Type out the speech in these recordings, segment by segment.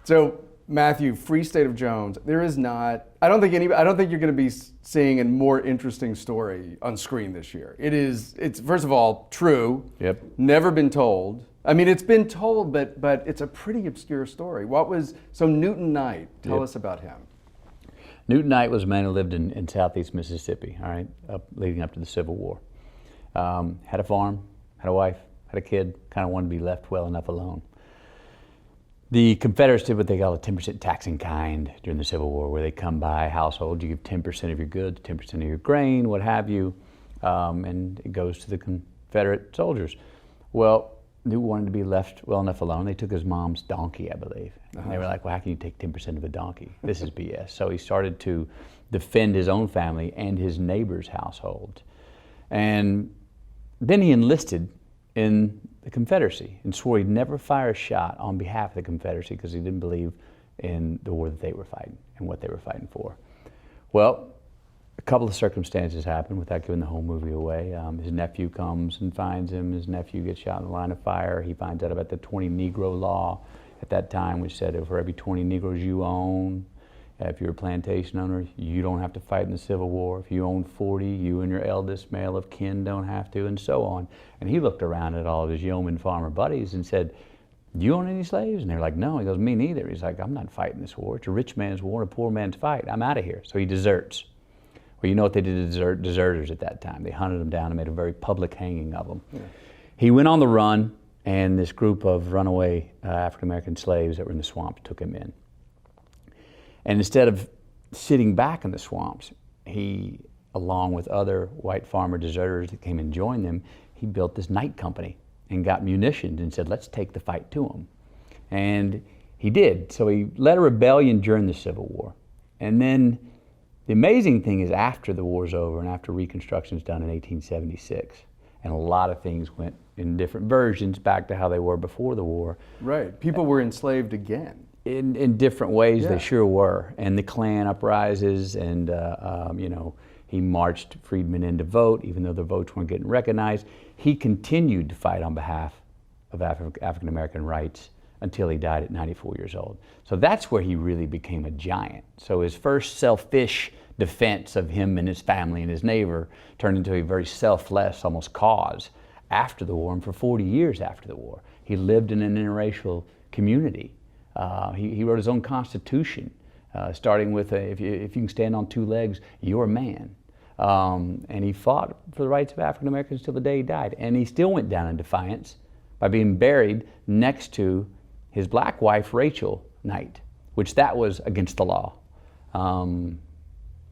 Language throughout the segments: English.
So Matthew, Free State of Jones. There is not. I don't think you're going to be seeing a more interesting story on screen this year. It's first of all true. Yep. Never been told. I mean, it's been told, but it's a pretty obscure story. So Newton Knight? Tell us about him. Newton Knight was a man who lived in southeast Mississippi. All right, leading up to the Civil War. Had a farm, had a wife, had a kid. Kind of wanted to be left well enough alone. The Confederates did what they call a 10% tax in kind during the Civil War, where they come by households, you give 10% of your goods, 10% of your grain, what have you, and it goes to the Confederate soldiers. Well, Newt wanted to be left well enough alone. They took his mom's donkey, I believe. And they were like, well, how can you take 10% of a donkey? This is BS. So he started to defend his own family and his neighbor's household. And then he enlisted in the Confederacy and swore he'd never fire a shot on behalf of the Confederacy because he didn't believe in the war that they were fighting and what they were fighting for. Well, a couple of circumstances happened without giving the whole movie away. His nephew comes and finds him. His nephew gets shot in the line of fire. He finds out about the 20 Negro law at that time, which said that for every 20 Negroes you own, if you're a plantation owner, you don't have to fight in the Civil War. If you own 40, you and your eldest male of kin don't have to, and so on. And he looked around at all of his yeoman farmer buddies and said, do you own any slaves? And they're like, no. He goes, me neither. He's like, I'm not fighting this war. It's a rich man's war and a poor man's fight. I'm out of here. So he deserts. Well, you know what they did to deserters at that time. They hunted them down and made a very public hanging of them. Yeah. He went on the run, and this group of runaway African-American slaves that were in the swamps took him in. And instead of sitting back in the swamps, he, along with other white farmer deserters that came and joined them, he built this night company and got munitions and said, let's take the fight to them. And he did. So he led a rebellion during the Civil War. And then the amazing thing is after the war's over and after Reconstruction's done in 1876, and a lot of things went in different versions back to how they were before the war. Right. People were enslaved again. In different ways, They sure were. And the Klan uprises, and he marched freedmen in to vote, even though their votes weren't getting recognized. He continued to fight on behalf of African American rights until he died at 94 years old. So that's where he really became a giant. So his first selfish defense of him and his family and his neighbor turned into a very selfless, almost cause after the war. And for 40 years after the war, he lived in an interracial community. He wrote his own constitution, starting with, if you can stand on two legs, you're a man. And he fought for the rights of African Americans till the day he died. And he still went down in defiance by being buried next to his black wife, Rachel Knight, which that was against the law.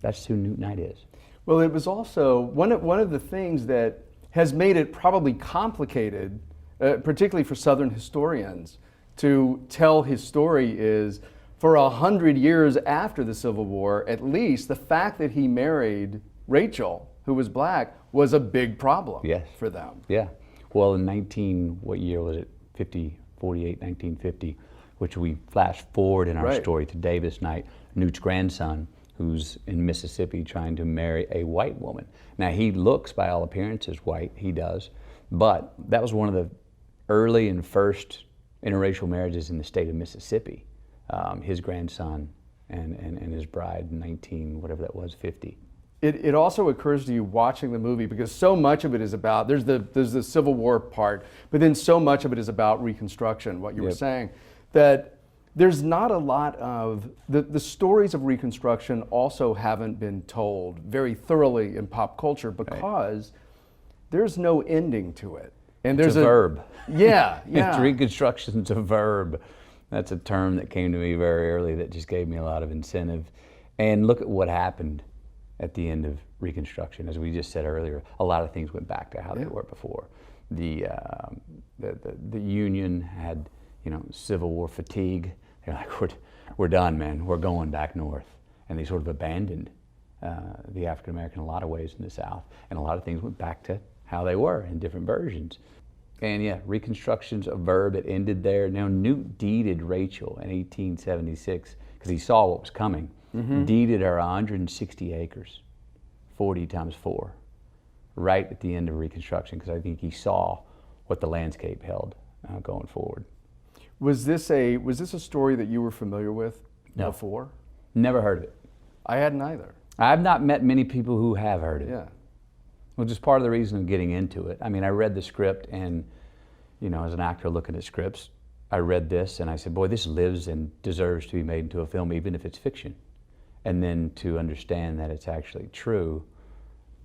That's who Newt Knight is. Well, it was also one of the things that has made it probably complicated, particularly for Southern historians, to tell his story is, for 100 years after the Civil War, at least, the fact that he married Rachel, who was black, was a big problem for them. Yeah. Well, in 1950, which we flash forward in our story to Davis Knight, Newt's grandson, who's in Mississippi trying to marry a white woman. Now, he looks, by all appearances, white, he does, but that was one of the early and first interracial marriages in the state of Mississippi. His grandson and his bride in 50. It also occurs to you watching the movie, because so much of it is about, there's the Civil War part, but then so much of it is about Reconstruction, what you were saying, that there's not a lot of, the stories of Reconstruction also haven't been told very thoroughly in pop culture because there's no ending to it. And there's a verb. Yeah. Reconstruction's a verb. That's a term that came to me very early that just gave me a lot of incentive. And look at what happened at the end of Reconstruction. As we just said earlier, a lot of things went back to how they were before. The Union had, Civil War fatigue. They're like, we're done, man. We're going back north. And they sort of abandoned the African American in a lot of ways in the South. And a lot of things went back to how they were in different versions. And Reconstruction's a verb. It ended there. Now, Newt deeded Rachel in 1876 because he saw what was coming. Deeded her 160 acres, 40 times 4, right at the end of Reconstruction, because I think he saw what the landscape held going forward. Was this a story that you were familiar with No. before? Never heard of it. I hadn't either. I've not met many people who have heard it. Yeah. Well, just part of the reason of getting into it. I mean, I read the script, and as an actor looking at scripts, I read this and I said, boy, this lives and deserves to be made into a film, even if it's fiction. And then to understand that it's actually true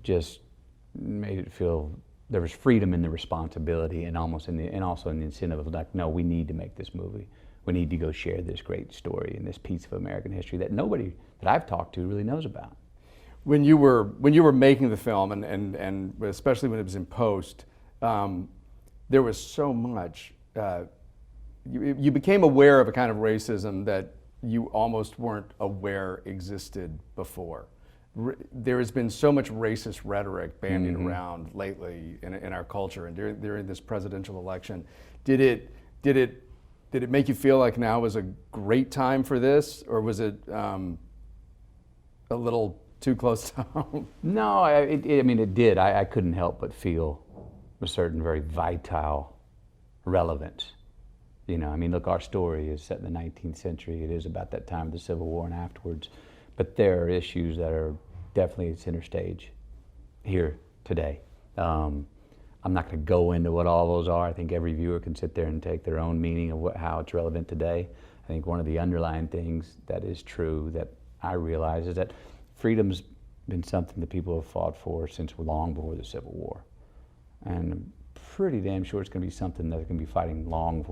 just made it feel there was freedom in the responsibility and also in the incentive of like, no, we need to make this movie. We need to go share this great story and this piece of American history that nobody that I've talked to really knows about. When you were making the film, and especially when it was in post, there was so much. You became aware of a kind of racism that you almost weren't aware existed before. There has been so much racist rhetoric bandied around lately in our culture, and during this presidential election. Did it make you feel like now was a great time for this, or was it a little too close to home? No, I mean, it did. I couldn't help but feel a certain very vital relevance. I mean, look, our story is set in the 19th century. It is about that time of the Civil War and afterwards. But there are issues that are definitely center stage here today. I'm not going to go into what all those are. I think every viewer can sit there and take their own meaning of how it's relevant today. I think one of the underlying things that is true that I realize is that freedom's been something that people have fought for since long before the Civil War. And I'm pretty damn sure it's going to be something that they're going to be fighting long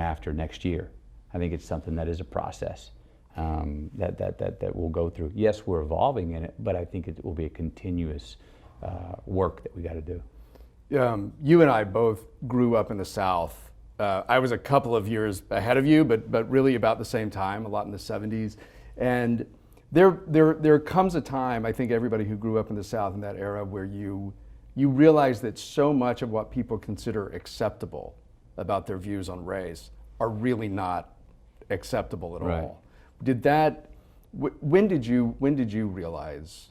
after next year. I think it's something that is a process that we'll go through. Yes, we're evolving in it, but I think it will be a continuous work that we got to do. You and I both grew up in the South. I was a couple of years ahead of you, but really about the same time, a lot in the 70s. And there comes a time, I think everybody who grew up in the South in that era, where you realize that so much of what people consider acceptable about their views on race are really not acceptable at all. When did you realize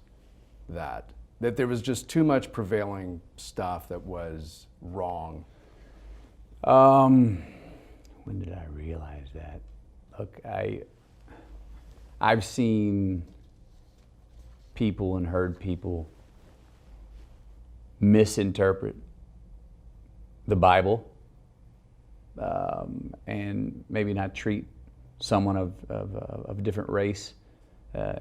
that there was just too much prevailing stuff that was wrong? When did I realize that? Look, I've seen people and heard people misinterpret the Bible and maybe not treat someone of a different race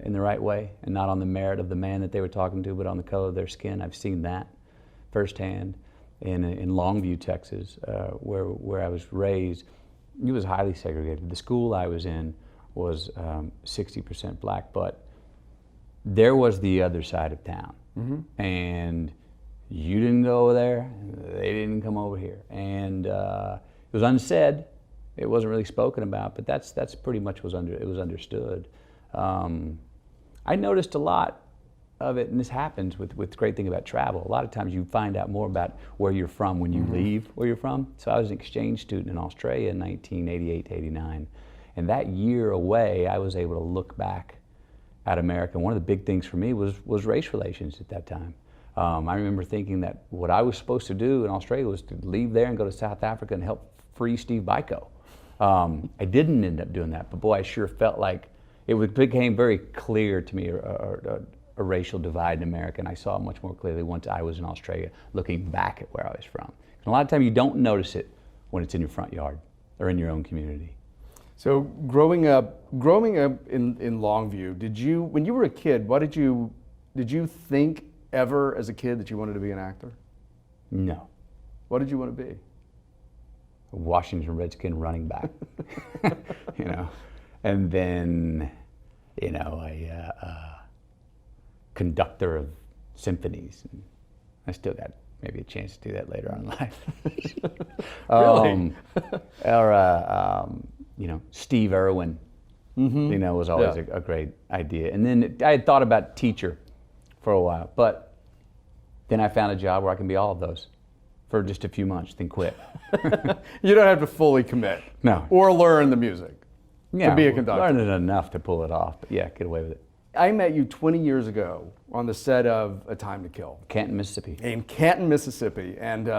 in the right way, and not on the merit of the man that they were talking to, but on the color of their skin. I've seen that firsthand in Longview, Texas, where I was raised. It was highly segregated. The school I was in was 60% black, but there was the other side of town. And you didn't go over there, they didn't come over here. And it was unsaid, it wasn't really spoken about, but that's pretty much it was understood. I noticed a lot of it, and this happens with the great thing about travel. A lot of times you find out more about where you're from when you leave where you're from. So I was an exchange student in Australia in 1988 to 89. And that year away, I was able to look back at America. And one of the big things for me was race relations at that time. I remember thinking that what I was supposed to do in Australia was to leave there and go to South Africa and help free Steve Biko. I didn't end up doing that, but boy, I sure felt like it became very clear to me a racial divide in America, and I saw it much more clearly once I was in Australia, looking back at where I was from. And a lot of times you don't notice it when it's in your front yard or in your own community. So growing up in Longview, when you were a kid, did you think ever as a kid that you wanted to be an actor? No. What did you want to be? A Washington Redskin running back, and then, a conductor of symphonies. And I still got maybe a chance to do that later on in life. Really? Steve Irwin, was always a great idea. And then I had thought about teacher for a while, but then I found a job where I can be all of those for just a few months, then quit. You don't have to fully commit. No. Or learn the music to be a conductor. Learn it enough to pull it off, but yeah, get away with it. I met you 20 years ago on the set of A Time to Kill. Canton, Mississippi. In Canton, Mississippi. And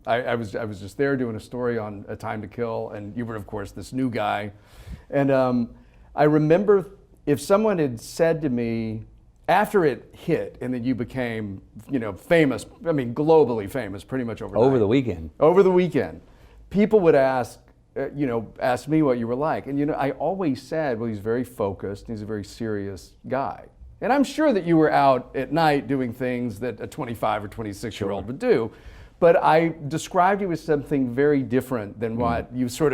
I was just there doing a story on A Time to Kill, and you were, of course, this new guy. And I remember if someone had said to me, after it hit and then you became, famous, I mean, globally famous pretty much overnight. Over the weekend. Over the weekend. People would ask me what you were like. And, I always said, well, he's very focused. He's a very serious guy. And I'm sure that you were out at night doing things that a 25 or 26-year-old would do. But I described you as something very different than what you for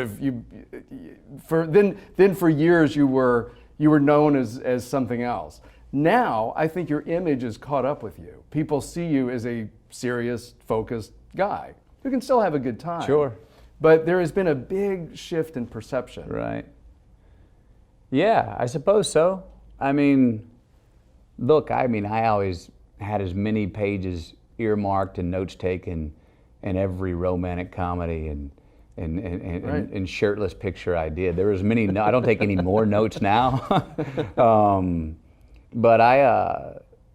years you were known as something else. Now, I think your image is caught up with you. People see you as a serious, focused guy who can still have a good time. Sure. But there has been a big shift in perception. Right. Yeah, I suppose so. I mean, look, I always had as many pages earmarked and notes taken in every romantic comedy and shirtless picture I did. There was many, I don't take any more notes now. But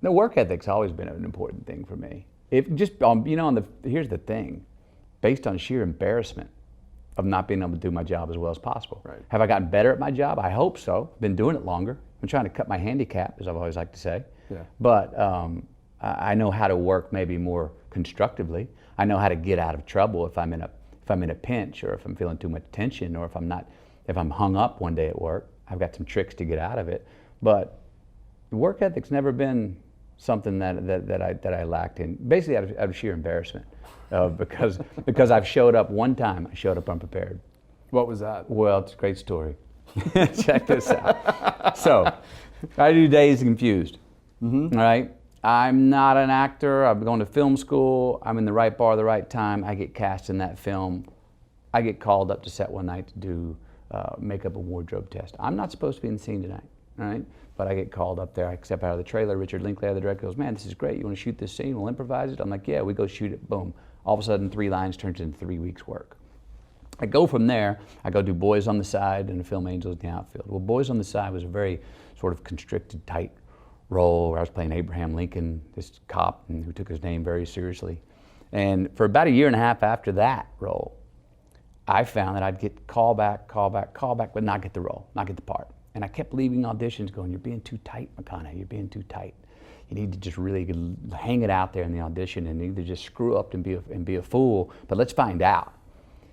the work ethic's always been an important thing for me. If just, here's the thing, based on sheer embarrassment of not being able to do my job as well as possible. Right. Have I gotten better at my job? I hope so. Been doing it longer. I'm trying to cut my handicap, as I've always liked to say. Yeah. But I know how to work maybe more constructively. I know how to get out of trouble if I'm in a pinch, or if I'm feeling too much tension, or if I'm hung up one day at work. I've got some tricks to get out of it. But the work ethic's never been something that I lacked in, basically out of sheer embarrassment, because I've showed up one time. I showed up unprepared. What was that? Well, it's a great story. Check this out. So, I do Dazed and Confused. All right. I'm not an actor. I'm going to film school. I'm in the right bar at the right time. I get cast in that film. I get called up to set one night to do makeup and wardrobe test. I'm not supposed to be in the scene tonight. All right. But I get called up there. I step out of the trailer. Richard Linklater, the director, goes, "Man, this is great. You want to shoot this scene? We'll improvise it." I'm like, "Yeah." We go shoot it. Boom. All of a sudden, 3 lines turns into 3 weeks' work. I go from there. I go do Boys on the Side and the film Angels in the Outfield. Well, Boys on the Side was a very sort of constricted, tight role where I was playing Abraham Lincoln, this cop who took his name very seriously. And for about a year and a half after that role, I found that I'd get call back, but not get the role, not get the part. And I kept leaving auditions going, "You're being too tight, McConaughey, you're being too tight. You need to just really hang it out there in the audition and either just screw up and be a fool, but let's find out."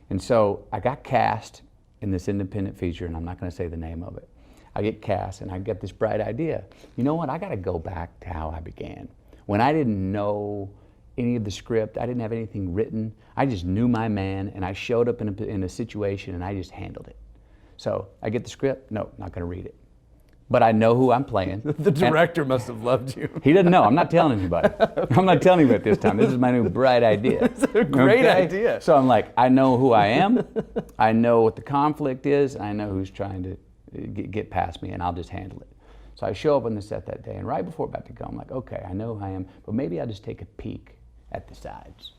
And so I got cast in this independent feature, and I'm not going to say the name of it. I get cast, and I get this bright idea. You know what? I got to go back to how I began. When I didn't know any of the script, I didn't have anything written. I just knew my man, and I showed up in a situation, and I just handled it. So I get the script. No, not going to read it. But I know who I'm playing. The director must have loved you. He doesn't know. I'm not telling anybody. I'm not telling him at this time. This is my new bright idea. It's a great idea. So I'm like, I know who I am. I know what the conflict is. I know who's trying to get past me, and I'll just handle it. So I show up on the set that day, and right before about to go, I'm like, okay, I know who I am, but maybe I'll just take a peek at the sides,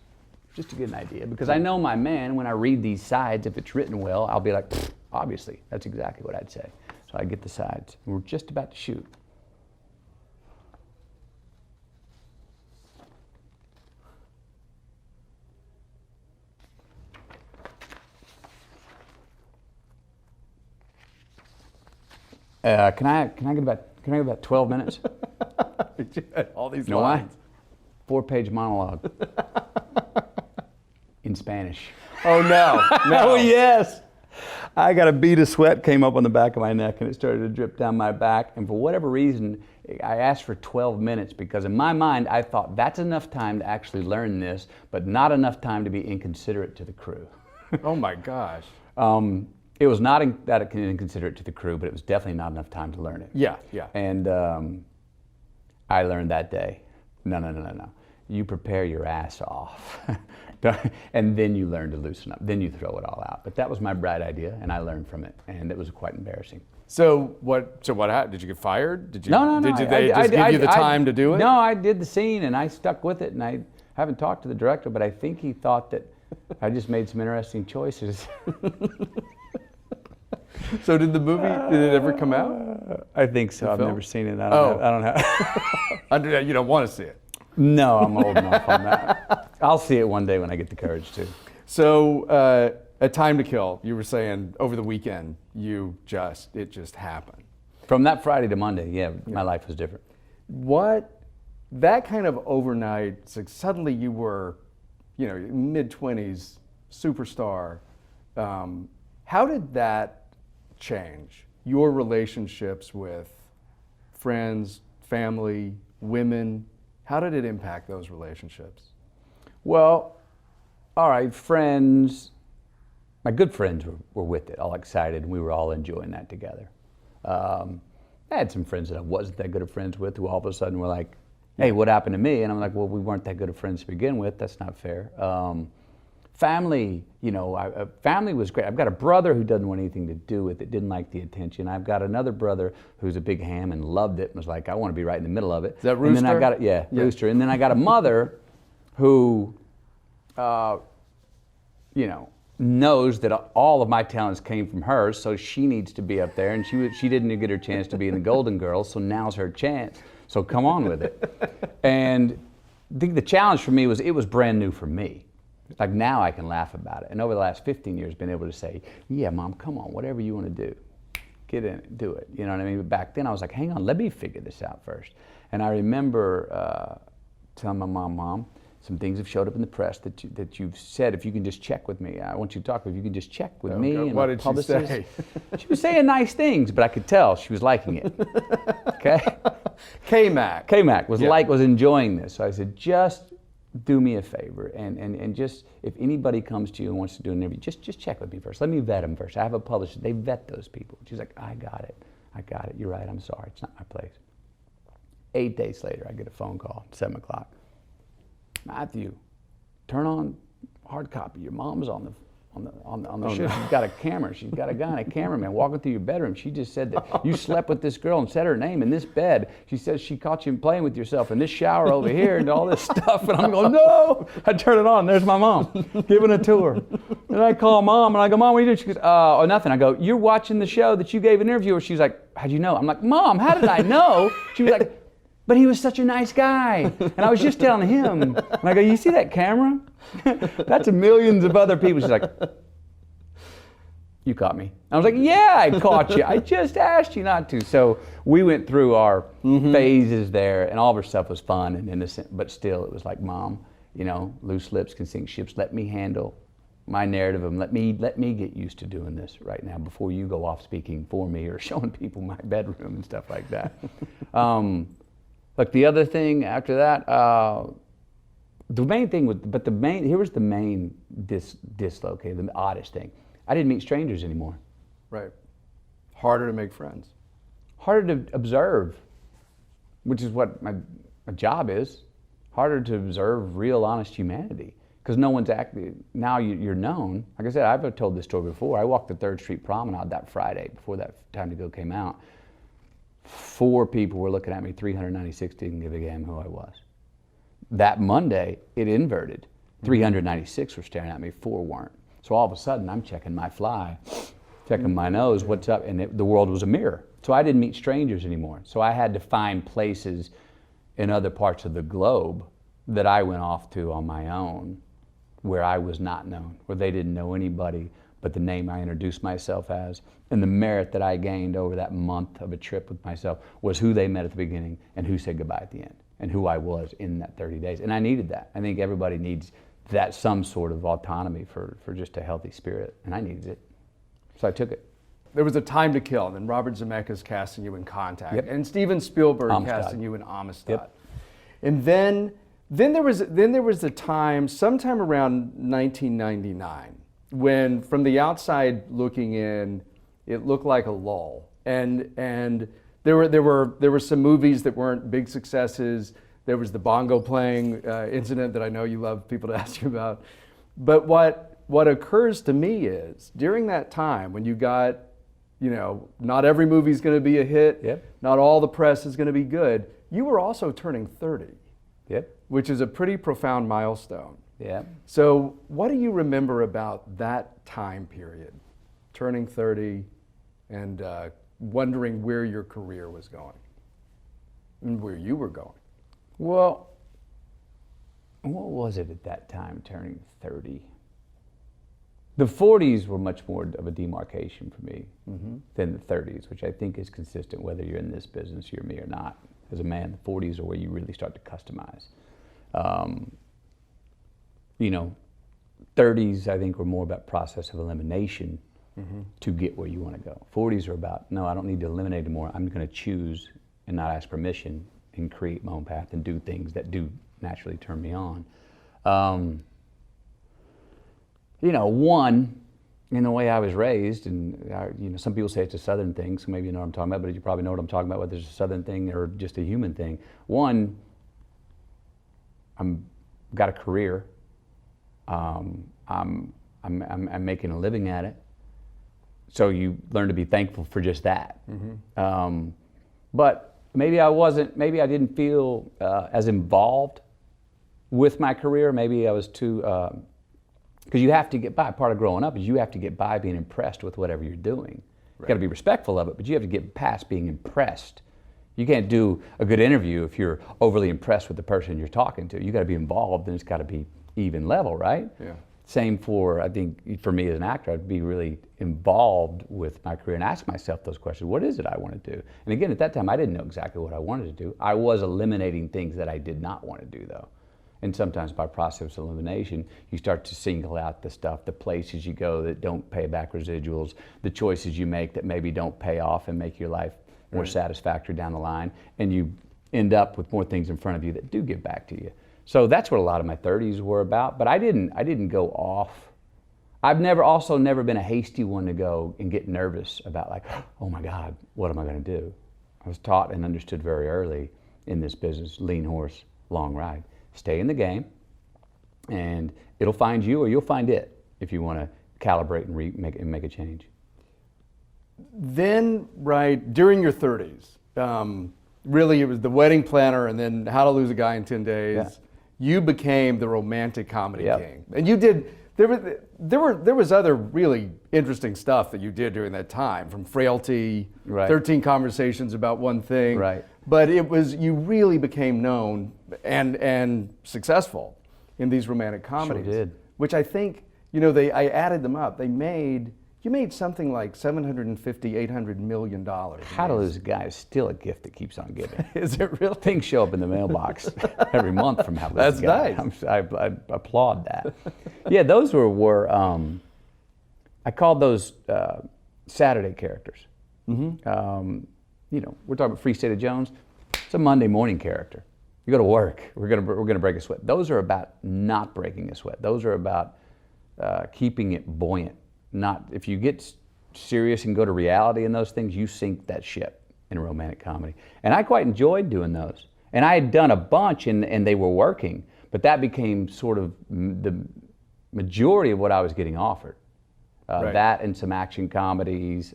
just to get an idea. Because I know my man, when I read these sides, if it's written well, I'll be like, obviously, that's exactly what I'd say. So I get the sides. We're just about to shoot. Can I get about 12 minutes? All these You know lines. why? 4-page monologue in Spanish. Oh no! Oh yes! I got a bead of sweat came up on the back of my neck, and it started to drip down my back. And for whatever reason, I asked for 12 minutes because in my mind, I thought that's enough time to actually learn this, but not enough time to be inconsiderate to the crew. Oh my gosh! It was not that inconsiderate to the crew, but it was definitely not enough time to learn it. Yeah, yeah. And I learned that day, no. You prepare your ass off, and then you learn to loosen up. Then you throw it all out. But that was my bright idea, and I learned from it, and it was quite embarrassing. So what happened? Did you get fired? Did you? No. Did they just give you the time to do it? No, I did the scene, and I stuck with it, and I haven't talked to the director, but I think he thought that I just made some interesting choices. So did it ever come out? I think so. The I've film? never seen it. Oh. I don't have. You don't want to see it. No, I'm old enough on that. I'll see it one day when I get the courage to. So, A Time to Kill, you were saying over the weekend, it just happened. From that Friday to Monday, yeah, my life was different. That kind of overnight, suddenly you were, mid-20s, superstar. How did that change your relationships with friends, family, women? How did it impact those relationships? Well, all right, friends, my good friends were with it, all excited, and we were all enjoying that together. I had some friends that I wasn't that good of friends with who all of a sudden were like, hey, what happened to me? And I'm like, well, we weren't that good of friends to begin with. That's not fair. Family, family was great. I've got a brother who doesn't want anything to do with it, didn't like the attention. I've got another brother who's a big ham and loved it and was like, I want to be right in the middle of it. Is that Rooster? And then I got Rooster. And then I got a mother who, knows that all of my talents came from her, so she needs to be up there, and she didn't get her chance to be in the Golden Girls, so now's her chance. So come on with it. And I think the challenge for me was it was brand new for me. Like now I can laugh about it. And over the last 15 years, been able to say, yeah, Mom, come on, whatever you want to do, get in it, do it. You know what I mean? But back then I was like, hang on, let me figure this out first. And I remember telling my mom, some things have showed up in the press that you've said, if you can just check with me. I want you to talk, if you can just check with me. And what did she say? She was saying nice things, but I could tell she was liking it. Okay? K-Mac was enjoying this. So I said, just do me a favor and just, if anybody comes to you and wants to do an interview, just check with me first. Let me vet them first. I have a publisher. They vet those people. She's like, I got it. You're right. I'm sorry. It's not my place. 8 days later, I get a phone call, 7 o'clock. Matthew, turn on hard copy. Your mom's on the show. No. She's got a camera. She's got a guy and a cameraman walking through your bedroom. She just said that you slept with this girl and said her name in this bed. She says she caught you playing with yourself in this shower over here and all this stuff. And I'm going, no. I turn it on. There's my mom giving a tour. And I call Mom and I go, Mom, what are you doing? She goes, oh, nothing. I go, you're watching the show that you gave an interview with. She's like, how'd you know? I'm like, Mom, how did I know? She was like, but he was such a nice guy. And I was just telling him. And I go, you see that camera? That's millions of other people. She's like, you caught me. I was like, yeah, I caught you. I just asked you not to. So we went through our phases there, and all of our stuff was fun and innocent, but still it was like, Mom, loose lips can sink ships. Let me handle my narrative and let me get used to doing this right now before you go off speaking for me or showing people my bedroom and stuff like that. Look, the other thing after that, the main thing here was the main dislocate, the oddest thing. I didn't meet strangers anymore. Right. Harder to make friends. Harder to observe, which is what my job is. Harder to observe real, honest humanity. Because no one's now you're known. Like I said, I've told this story before. I walked the 3rd Street Promenade that Friday before that Time to Go came out. 4 people were looking at me, 396 didn't give a damn who I was. That Monday, it inverted. 396 were staring at me, 4 weren't. So all of a sudden, I'm checking my fly, checking my nose, what's up, and the world was a mirror. So I didn't meet strangers anymore. So I had to find places in other parts of the globe that I went off to on my own, where I was not known, where they didn't know anybody but the name I introduced myself as. And the merit that I gained over that month of a trip with myself was who they met at the beginning and who said goodbye at the end, and who I was in that 30 days. And I needed that. I think everybody needs that, some sort of autonomy for just a healthy spirit, and I needed it. So I took it. There was A Time to Kill, and Robert Zemeckis casting you in Contact, Yep. and Steven Spielberg Amistad. casting you in Amistad. Yep. And then there was a time, sometime around 1999, when from the outside looking in, it looked like a lull. And there were some movies that weren't big successes. There was the bongo playing incident that I know you love people to ask you about. But what occurs to me is during that time when you got, not every movie's going to be a hit, Yep. not all the press is going to be good. You were also turning 30, Yep. which is a pretty profound milestone. Yeah. So what do you remember about that time period? Turning 30, and wondering where your career was going and where you were going? Well, what was it at that time, turning 30? The 40s were much more of a demarcation for me than the 30s, which I think is consistent whether you're in this business, you're me or not. As a man, the 40s are where you really start to customize. 30s, I think, were more about process of elimination to get where you want to go. 40s are about, no, I don't need to eliminate anymore. I'm going to choose and not ask permission and create my own path and do things that do naturally turn me on. One, in the way I was raised, and some people say it's a Southern thing, so maybe you know what I'm talking about, but you probably know what I'm talking about, whether it's a Southern thing or just a human thing. One, I'm got a career. I'm making a living at it. So you learn to be thankful for just that. But maybe I didn't feel as involved with my career. Maybe I was too, because you have to get by. Part of growing up is you have to get by being impressed with whatever you're doing. You've got to be respectful of it, but you have to get past being impressed. You can't do a good interview if you're overly impressed with the person you're talking to. You got to be involved, and it's got to be even level, right? Yeah. Same for, I think, for me as an actor, I'd be really involved with my career and ask myself those questions. What is it I want to do? And again, at that time, I didn't know exactly what I wanted to do. I was eliminating things that I did not want to do, though. And sometimes by process of elimination, you start to single out the stuff, the places you go that don't pay back residuals, the choices you make that maybe don't pay off and make your life more satisfactory down the line. And you end up with more things in front of you that do give back to you. So that's what a lot of my 30s were about, but I didn't go off. I've never been a hasty one to go and get nervous about like, oh my God, what am I going to do? I was taught and understood very early in this business, lean horse, long ride. Stay in the game, and it'll find you or you'll find it if you want to calibrate and make a change. Then, right, during your 30s, really it was The Wedding Planner and then How to Lose a Guy in 10 Days. Yeah. You became the romantic comedy king. And you did, there was other really interesting stuff that you did during that time, from Frailty, 13 Conversations About One Thing. Right. But you really became known and successful in these romantic comedies. Sure did. Which I think, I added them up. You made something like $750, $800 million. How to Lose a Guy is still a gift that keeps on giving. Is it real? Things show up in the mailbox every month from How to Lose a Guy. That's nice. I applaud that. Yeah, those were I called those Saturday characters. We're talking about Free State of Jones. It's a Monday morning character. You go to work. We're gonna break a sweat. Those are about not breaking a sweat. Those are about keeping it buoyant. Not if you get serious and go to reality in those things, you sink that ship in a romantic comedy. And I quite enjoyed doing those. And I had done a bunch and they were working, but that became sort of the majority of what I was getting offered. That and some action comedies.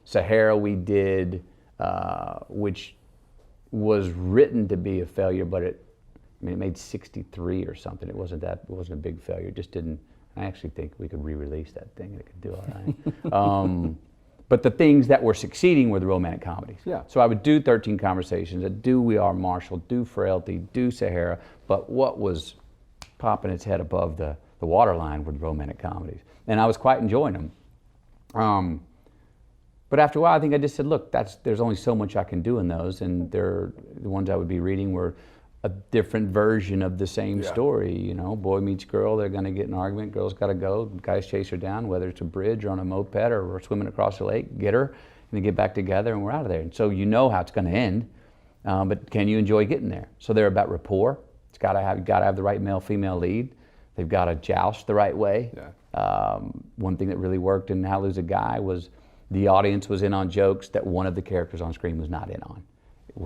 Sahara we did, which was written to be a failure, but it made 63 or something. It wasn't a big failure. It just didn't. I actually think we could re-release that thing and it could do all right. But the things that were succeeding were the romantic comedies. Yeah. So I would do 13 Conversations, I'd do We Are Marshall, do Frailty, do Sahara, but what was popping its head above the waterline were the romantic comedies. And I was quite enjoying them. But after a while, I think I just said, look, there's only so much I can do in those, and the ones I would be reading were a different version of the same story. Boy meets girl, they're going to get in an argument, girl's got to go, guys chase her down, whether it's a bridge or on a moped or we're swimming across the lake, get her, and they get back together and we're out of there. And so you know how it's going to end, but can you enjoy getting there? So they're about rapport. It's got to have the right male-female lead. They've got to joust the right way. Yeah. One thing that really worked in How to Lose a Guy was the audience was in on jokes that one of the characters on screen was not in on.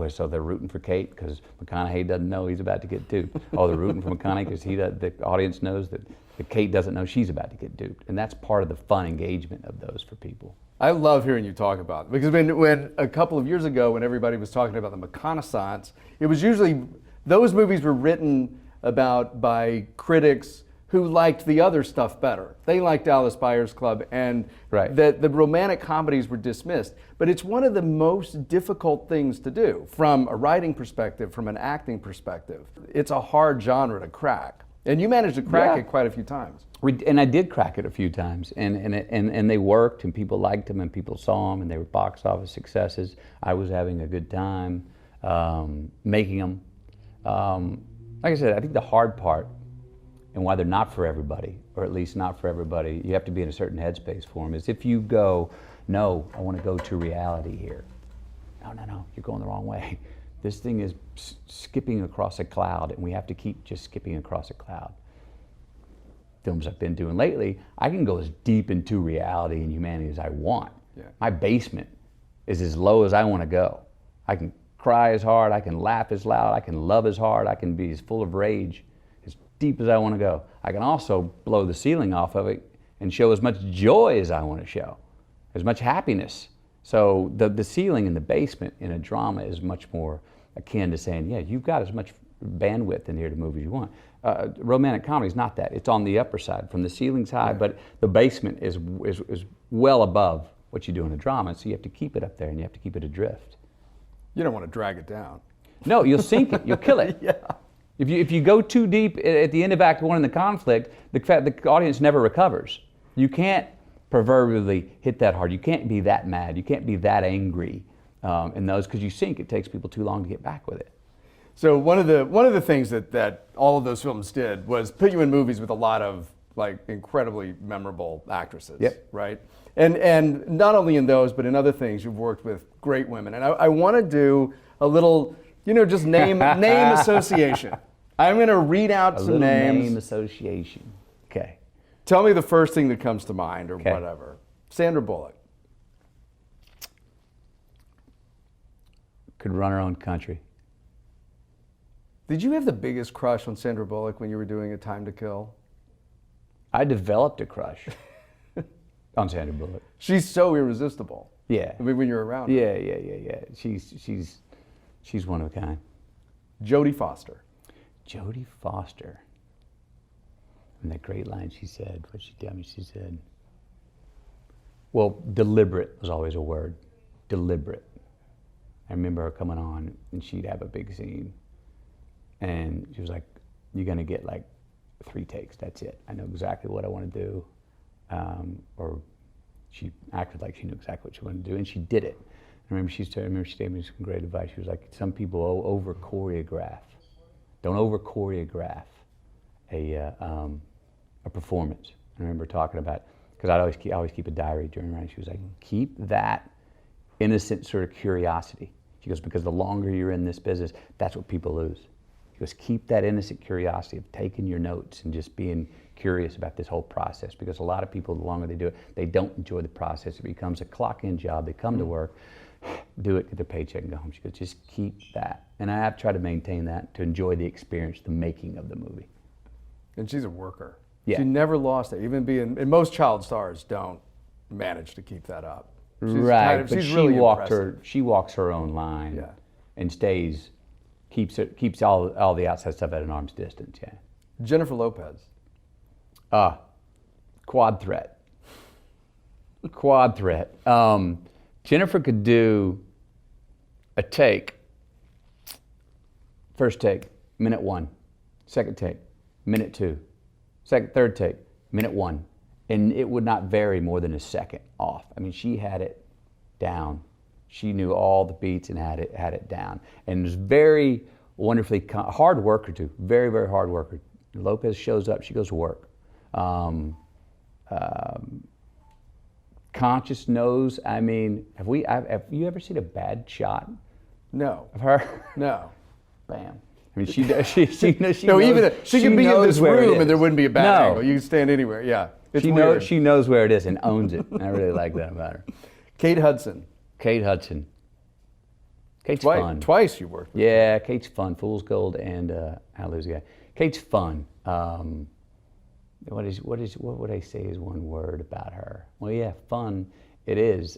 So they're rooting for Kate because McConaughey doesn't know he's about to get duped. Oh, they're rooting for McConaughey because the audience knows that Kate doesn't know she's about to get duped. And that's part of the fun engagement of those for people. I love hearing you talk about it because when a couple of years ago when everybody was talking about the McConaissance, it was usually those movies were written about by critics who liked the other stuff better. They liked Dallas Buyers Club, and Right. the romantic comedies were dismissed. But it's one of the most difficult things to do from a writing perspective, from an acting perspective. It's a hard genre to crack. And you managed to crack it quite a few times. And I did crack it a few times, and they worked, and people liked them, and people saw them, and they were box office successes. I was having a good time making them. Like I said, I think the hard part, and why they're not for everybody, or at least not for everybody, you have to be in a certain headspace for them, is if you go, no, I want to go to reality here. No, you're going the wrong way. This thing is skipping across a cloud, and we have to keep just skipping across a cloud. Films I've been doing lately, I can go as deep into reality and humanity as I want. Yeah. My basement is as low as I want to go. I can cry as hard, I can laugh as loud, I can love as hard, I can be as full of rage, as deep as I want to go. I can also blow the ceiling off of it and show as much joy as I want to show, as much happiness. So the ceiling in the basement in a drama is much more akin to saying, yeah, you've got as much bandwidth in here to move as you want. Romantic comedy is not that. It's on the upper side. From the ceiling's high, but the basement is well above what you do in a drama, so you have to keep it up there and you have to keep it adrift. You don't want to drag it down. No, you'll sink it. You'll kill it. Yeah. If you go too deep at the end of Act 1 in the conflict, the audience never recovers. You can't proverbially hit that hard. You can't be that mad. You can't be that angry in those, because you sink. It takes people too long to get back with it. So one of the things that all of those films did was put you in movies with a lot of like incredibly memorable actresses. Yep. Right? And not only in those, but in other things, you've worked with great women. And I want to do a little, just name association. I'm going to read out some names. Name association. Okay. Tell me the first thing that comes to mind, or Okay. whatever. Sandra Bullock. Could run her own country. Did you have the biggest crush on Sandra Bullock when you were doing A Time to Kill? I developed a crush on Sandra Bullock. She's so irresistible. Yeah. I mean, when you're around her. Yeah. She's one of a kind. Jodie Foster. Jodie Foster. And that great line she said, she said, well, deliberate was always a word. Deliberate. I remember her coming on and she'd have a big scene. And she was like, you're going to get like 3 takes. That's it. I know exactly what I want to do. Or she acted like she knew exactly what she wanted to do, and she did it. I remember she gave me some great advice. She was like, some people over choreograph. Don't over choreograph a performance. I remember talking about, because I always keep a diary during writing. She was like, keep that innocent sort of curiosity. She goes, because the longer you're in this business, that's what people lose. She goes, keep that innocent curiosity of taking your notes and just being curious about this whole process, because a lot of people, the longer they do it, they don't enjoy the process. It becomes a clock-in job. They come to work, do it, get their paycheck, and go home. She goes, just keep that. And I have tried to maintain that, to enjoy the experience, the making of the movie. And she's a worker. Yeah. She never lost it. Even being, and most child stars don't manage to keep that up. She's Right, but she's she really walks impressive. her own line, Yeah. and keeps all the outside stuff at an arm's distance. Yeah. Jennifer Lopez. Quad threat. Quad threat. Jennifer could do a take. First take, minute 1. Second take, minute 2. Third take, minute 1. And it would not vary more than a second off. I mean, she had it down. She knew all the beats and had it down. And was very wonderfully hard worker too. Very, very hard worker. Lopez shows up, she goes to work. Conscious knows. I mean, have you ever seen a bad shot No. of her? No. Bam. I mean, she knows. She No, knows, even she could be in this where it room and is. there wouldn't be a bad No. angle. You can stand anywhere. Yeah. It's She weird. knows. She knows where it is and owns it. And I really like that about her. Kate Hudson. Kate Hudson. Kate's fun. Twice you worked with. Yeah, Kate's fun. Fool's Gold and How to Lose a Guy. Kate's fun. What would I say is one word about her? Well, yeah, fun. It is.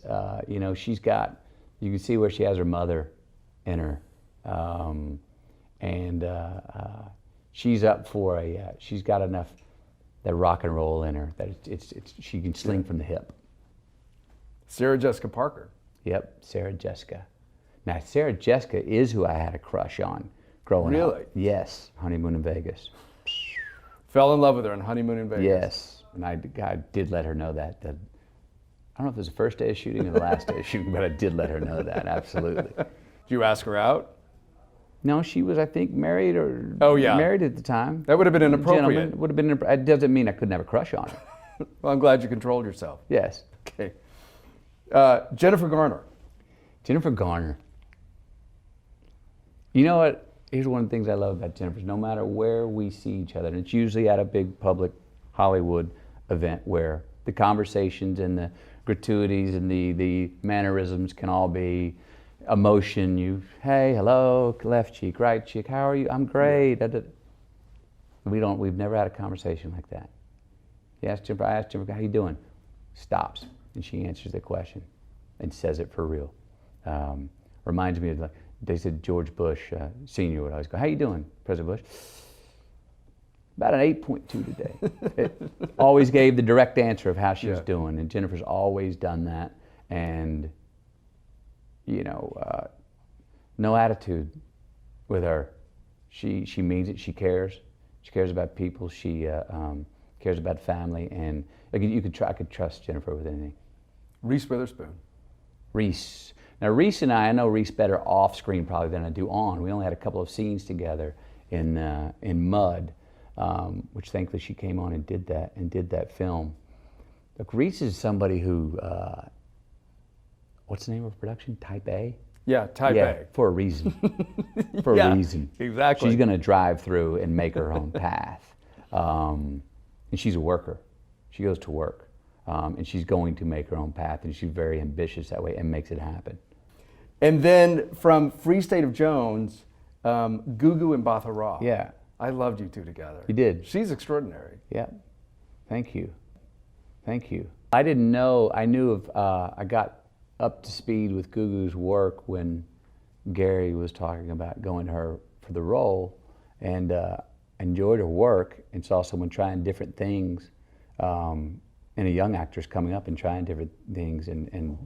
She's got. You can see where she has her mother in her, and she's up for a. She's got enough that rock and roll in her, that she can sling from the hip. Sarah Jessica Parker. Yep, Sarah Jessica. Now, Sarah Jessica is who I had a crush on growing up. Really? Yes, Honeymoon in Vegas. Fell in love with her on Honeymoon in Vegas. Yes, and I did let her know that. I don't know if it was the first day of shooting or the last day of shooting, but I did let her know that, absolutely. Did you ask her out? No, she was, I think, married or married at the time. That would have been inappropriate. Gentleman, would have been. It doesn't mean I couldn't have a crush on her. Well, I'm glad you controlled yourself. Yes. Okay. Jennifer Garner. Jennifer Garner. You know what? Here's one of the things I love about Jennifer. No matter where we see each other, and it's usually at a big public Hollywood event where the conversations and the gratuities and the mannerisms can all be emotion. Hey, hello, left cheek, right cheek, how are you? I'm great. We've never had a conversation like that. I asked Jennifer, how you doing? Stops, and she answers the question and says it for real. Reminds me of, like, they said George Bush Sr. would always go, how you doing, President Bush? About an 8.2 today. It always gave the direct answer of how she was doing, and Jennifer's always done that, and no attitude with her. She means it. She cares. She cares about people. She cares about family, and I could trust Jennifer with anything. Reese Witherspoon. Reese. Now Reese and I know Reese better off screen probably than I do on. We only had a couple of scenes together in Mud, which thankfully she came on and did that film. Look, Reese is somebody who, what's the name of her production? Type A? Yeah, Type A. For a reason. For a reason. Exactly. She's going to drive through and make her own path. And she's a worker. She goes to work. And she's going to make her own path, and she's very ambitious that way and makes it happen. And then from Free State of Jones, Gugu and Batha Raw. Yeah. I loved you two together. You did. She's extraordinary. Yeah. Thank you. Thank you. I didn't know, I knew of, I got up to speed with Gugu's work when Gary was talking about going to her for the role, and enjoyed her work and saw someone trying different things, and a young actress coming up and trying different things and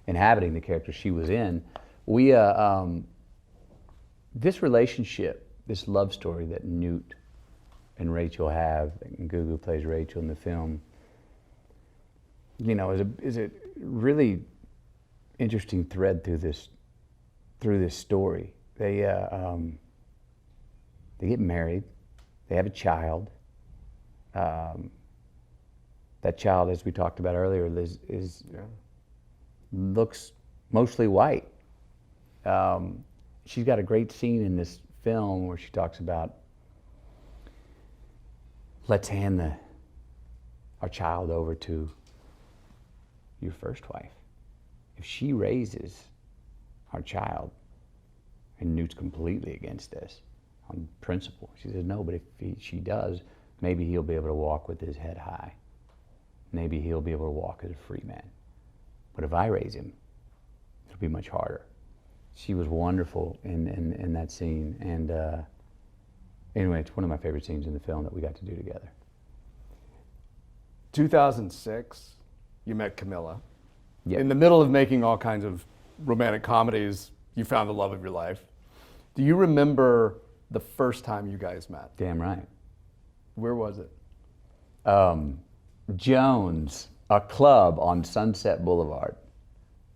inhabiting the character she was in. We, this relationship, this love story that Newt and Rachel have, and Gugu plays Rachel in the film, is a really interesting thread through this story. They get married, they have a child. That child, as we talked about earlier, looks mostly white. She's got a great scene in this film where she talks about, let's hand our child over to your first wife. If she raises our child, and Newt's completely against this on principle, she says no, but if she does, maybe he'll be able to walk with his head high. Maybe he'll be able to walk as a free man. But if I raise him, it'll be much harder. She was wonderful in that scene, and anyway, it's one of my favorite scenes in the film that we got to do together. 2006, you met Camila. Yep. In the middle of making all kinds of romantic comedies, you found the love of your life. Do you remember the first time you guys met? Damn right. Where was it? Jones, a club on Sunset Boulevard.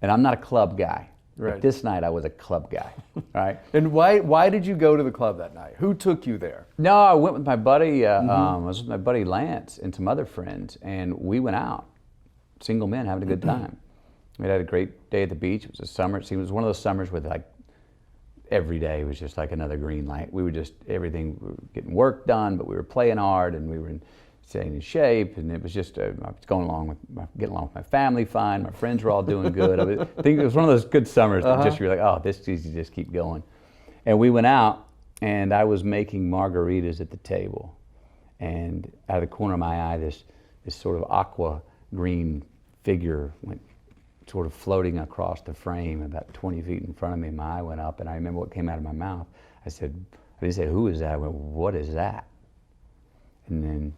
And I'm not a club guy. Right. But this night I was a club guy, right? And why did you go to the club that night? Who took you there? No, I went with my buddy, I was with my buddy Lance and some other friends, and we went out, single men having a good time. We had a great day at the beach. It was a summer. See, it was one of those summers with, like, every day was just like another green light. We were everything, we were getting work done, but we were playing hard, and we were staying in shape, and it was just, I was getting along with my family fine. My friends were all doing good. I think it was one of those good summers that just you're like, oh, this is easy, just keep going. And we went out, and I was making margaritas at the table, and out of the corner of my eye, this sort of aqua green figure went sort of floating across the frame about 20 feet in front of me. My eye went up, and I remember what came out of my mouth. I didn't say, who is that? I went, what is that? And then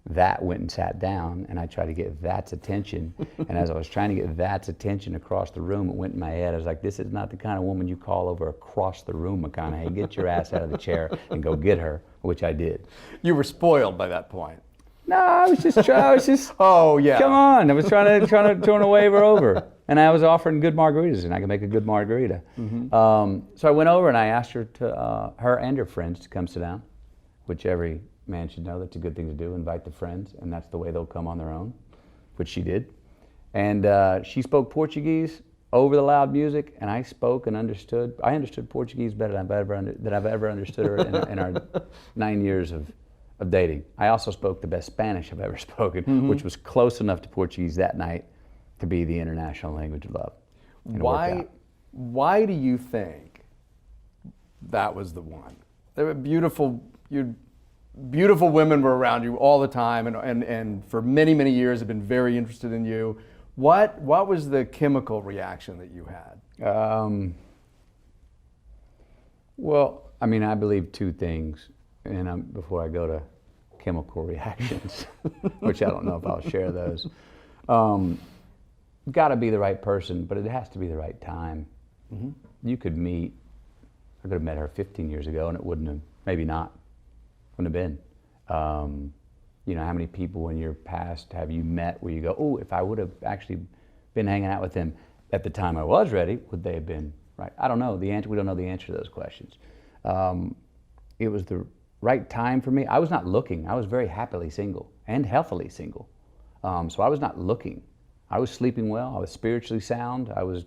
that went and sat down, and I tried to get that's attention. And as I was trying to get that's attention across the room, it went in my head. I was like, this is not the kind of woman you call over across the room, McConaughey. Get your ass out of the chair and go get her, which I did. You were spoiled by that point. No, I was just oh yeah. Come on, I was trying to wave her over. And I was offering good margaritas, and I could make a good margarita. So I went over and I asked her her and her friends to come sit down, which every man should know that's a good thing to do, invite the friends, and that's the way they'll come on their own, which she did. And she spoke Portuguese over the loud music, and I spoke and understood. I understood Portuguese better than I've ever understood her in our 9 years of dating. I also spoke the best Spanish I've ever spoken, which was close enough to Portuguese that night to be the international language of love. Why do you think that was the one? There were beautiful women were around you all the time, and for many, many years have been very interested in you. What was the chemical reaction that you had? Well, I mean, I believe two things, and before I go to chemical reactions, which I don't know if I'll share those. Got to be the right person, but it has to be the right time. You could meet, I could have met her 15 years ago and it wouldn't have, maybe not, wouldn't have been. You know, how many people in your past have you met where you go, oh, if I would have actually been hanging out with them at the time I was ready, would they have been right? I don't know the answer. We don't know the answer to those questions. It was the right time for me. I was not looking. I was very happily single and healthily single. So I was not looking. I was sleeping well, I was spiritually sound, I was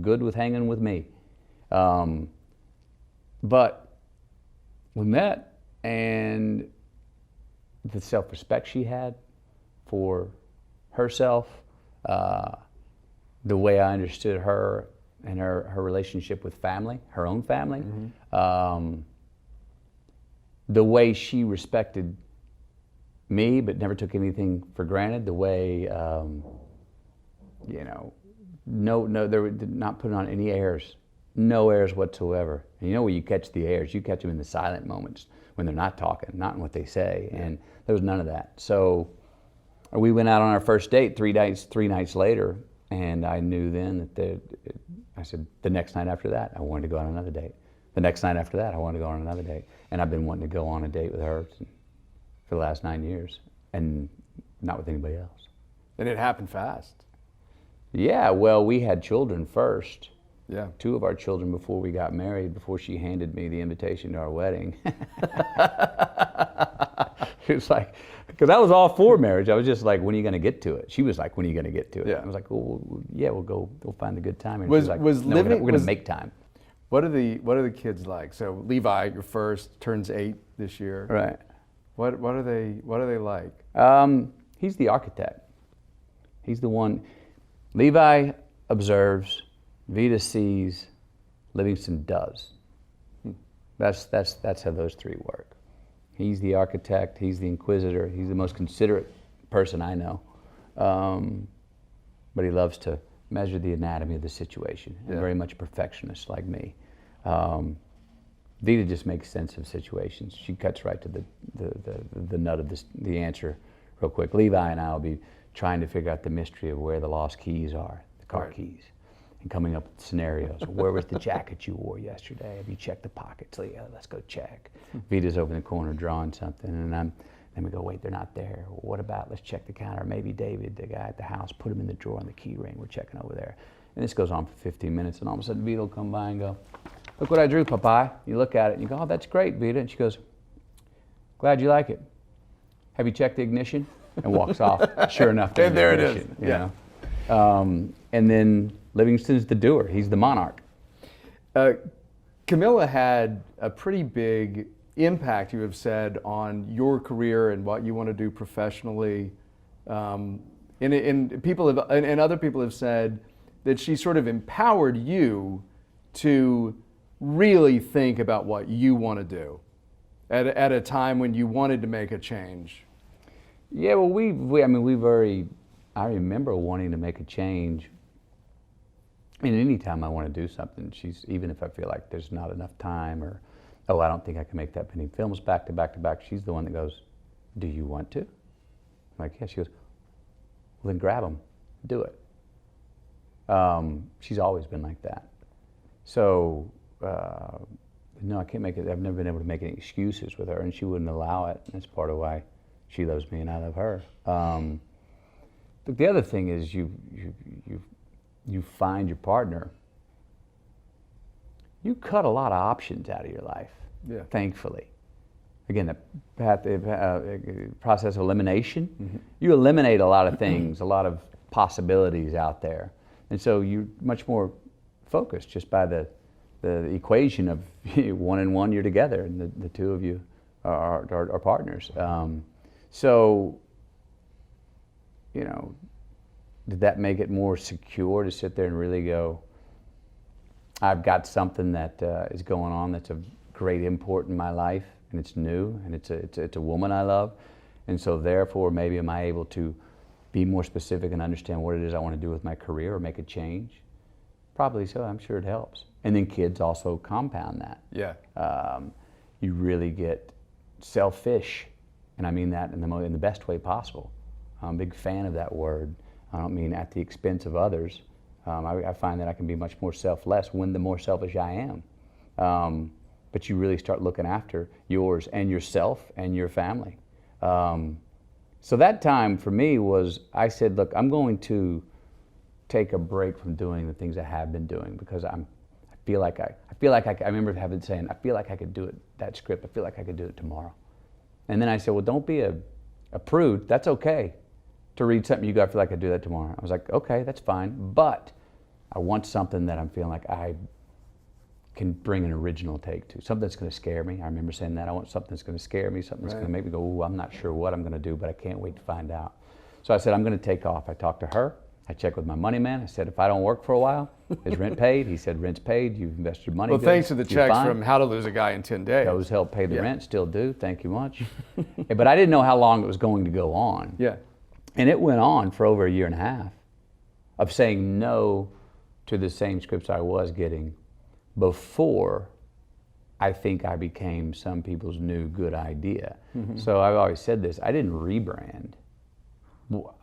good with hanging with me. But we met, and the self-respect she had for herself, the way I understood her and her relationship with family, her own family, the way she respected me but never took anything for granted, the way you know, they were not putting on any airs, no airs whatsoever. And you know where you catch the airs? You catch them in the silent moments when they're not talking, not in what they say. And there was none of that. So we went out on our first date 3 nights later, and I knew then that I said the next night after that, I wanted to go on another date. The next night after that, I wanted to go on another date. And I've been wanting to go on a date with her for the last 9 years, and not with anybody else. And it happened fast. Yeah, well, we had children first. Yeah. 2 of our children before we got married, before she handed me the invitation to our wedding. It was like, because I was all for marriage. I was just like, when are you going to get to it? She was like, when are you going to get to it? Yeah. I was like, well, yeah, we'll find the good time. And Was she was like, no, we're going to make time. What are the kids like? So Levi, your first, turns 8 this year. Right. What are they like? He's the architect. He's the one. Levi observes, Vita sees, Livingston does. That's how those 3 work. He's the architect, he's the inquisitor, he's the most considerate person I know. But he loves to measure the anatomy of the situation, and very much a perfectionist like me. Vita just makes sense of situations. She cuts right to the nut of the answer real quick. Levi and I will be trying to figure out the mystery of where the lost keys are, the car keys, and coming up with scenarios. Where was the jacket you wore yesterday? Have you checked the pockets? Yeah, let's go check. Vita's over in the corner drawing something, and then we go, wait, they're not there. What about, let's check the counter. Maybe David, the guy at the house, put him in the drawer on the key ring. We're checking over there. And this goes on for 15 minutes, and all of a sudden Vita will come by and go, look what I drew, Popeye. You look at it, and you go, oh, that's great, Vita. And she goes, glad you like it. Have you checked the ignition? And walks off. Sure enough, and there ignition, it is. You know? And then Livingston's the doer. He's the monarch. Camila had a pretty big impact, you have said, on your career and what you want to do professionally. And other people have said that she sort of empowered you to really think about what you want to do at a time when you wanted to make a change. Yeah, well, I remember wanting to make a change. And anytime I want to do something, even if I feel like there's not enough time, or, oh, I don't think I can make that many films back to back to back, she's the one that goes, do you want to? I'm like, yeah. She goes, well, then grab them, do it. She's always been like that. So, no, I can't make it. I've never been able to make any excuses with her, and she wouldn't allow it. That's part of why she loves me and I love her. But the other thing is you find your partner. You cut a lot of options out of your life, thankfully. Again, the process of elimination, you eliminate a lot of things, a lot of possibilities out there. And so you're much more focused just by the equation of 1 and 1, you're together, and the two of you are partners. So, you know, did that make it more secure to sit there and really go, I've got something that is going on that's of great import in my life, and it's new, and it's a woman I love, and so therefore maybe am I able to be more specific and understand what it is I want to do with my career or make a change? Probably so. I'm sure it helps. And then kids also compound that. Yeah. You really get selfish, and I mean that in the best way possible. I'm a big fan of that word. I don't mean at the expense of others. I find that I can be much more selfless when the more selfish I am. But you really start looking after yours and yourself and your family. So that time for me was, I said, look, I'm going to take a break from doing the things I have been doing, because I feel like I remember having saying, I feel like I could do it, that script, I feel like I could do it tomorrow. And then I said, well, don't be a prude. That's okay to read something you got, I feel like I could do that tomorrow. I was like, okay, that's fine, but I want something that I'm feeling like I can bring an original take to, something that's going to scare me. I remember saying that. I want something that's going to scare me, something that's going to make me go, ooh, I'm not sure what I'm going to do, but I can't wait to find out. So I said, I'm going to take off. I talked to her. I checked with my money man. I said, if I don't work for a while, is rent paid? He said, rent's paid. You've invested money. Well, good. thanks to the You're checks fine. from How to Lose a Guy in 10 Days. Those help pay the rent, still do. Thank you much. But I didn't know how long it was going to go on. Yeah. And it went on for over 1.5 years of saying no to the same scripts I was getting before I think I became some people's new good idea. So I've always said this, I didn't rebrand.